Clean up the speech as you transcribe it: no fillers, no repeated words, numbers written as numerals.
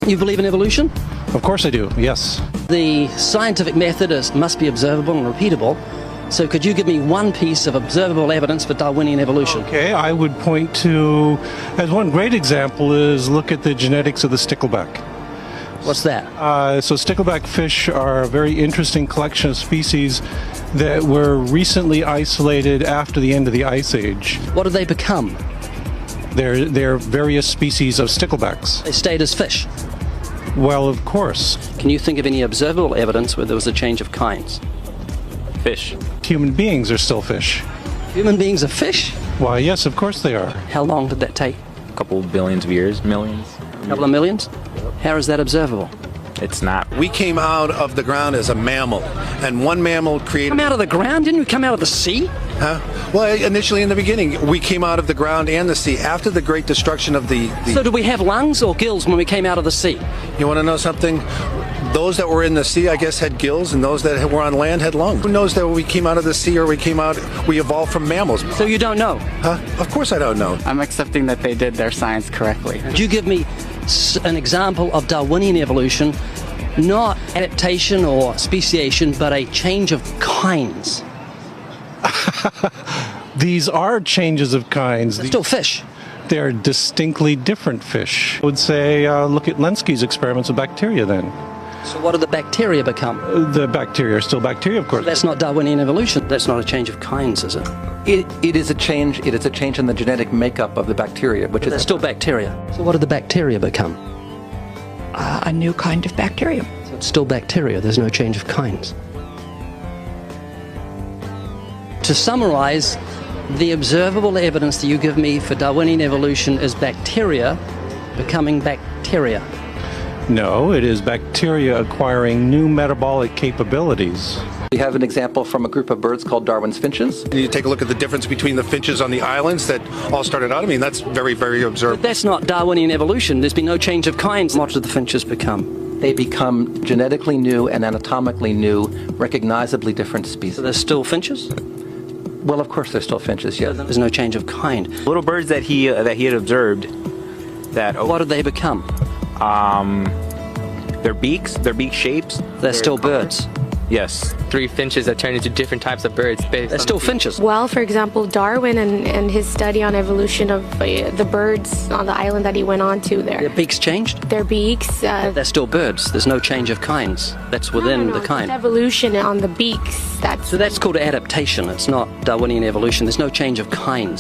You believe in evolution? Of course I do, yes. The scientific method must be observable and repeatable. So could you give me one piece of observable evidence for Darwinian evolution? Okay, I would point to, as one great example, is look at the genetics of the stickleback. What's that? So stickleback fish are a very interesting collection of species that were recently isolated after the end of the Ice Age. What did they become? They're various species of sticklebacks. They stayed as fish. Well, of course. Can you think of any observable evidence where there was a change of kinds? Fish. Human beings are still fish. Human beings are fish? Why, yes, of course they are. How long did that take? A couple billions of years, millions. A couple of millions? How is that observable? It's not. We came out of the ground as a mammal, and one mammal created... Come out of the ground? Didn't we come out of the sea? Huh? Well, initially in the beginning, we came out of the ground and the sea. After the great destruction of the... So did we have lungs or gills when we came out of the sea? You want to know something? Those that were in the sea, I guess, had gills, and those that were on land had lungs. Who knows that we came out of the sea or we evolved from mammals? So you don't know? Huh? Of course I don't know. I'm accepting that they did their science correctly. Could you give me an example of Darwinian evolution, not adaptation or speciation, but a change of kinds? These are changes of kinds. They're still fish. They're distinctly different fish. I would say look at Lenski's experiments with bacteria then. So what did the bacteria become? The bacteria are still bacteria, of course. That's not Darwinian evolution. That's not a change of kinds, is it? It is a change. It is a change in the genetic makeup of the bacteria, which is... They're still bacteria. So what did the bacteria become? A new kind of bacterium. So it's still bacteria. There's no change of kinds. To summarize, the observable evidence that you give me for Darwinian evolution is bacteria becoming bacteria. No, it is bacteria acquiring new metabolic capabilities. We have an example from a group of birds called Darwin's finches. You take a look at the difference between the finches on the islands that all started out. I mean, that's very, very observable. But that's not Darwinian evolution. There's been no change of kinds. What did the finches become? They become genetically new and anatomically new, recognizably different species. So they're still finches? Well, of course they're still finches, yes. There's no change of kind. Little birds that he had observed that... What did they become? Their beaks, their beak shapes. They're still birds. Yes. 3 finches that turn into different types of birds. They're still finches. Well, for example, Darwin and his study on evolution of the birds on the island that he went on to there. Their beaks changed? Their beaks. They're still birds. There's no change of kinds. That's within the kind. It's evolution on the beaks. So that's called adaptation. It's not Darwinian evolution. There's no change of kinds.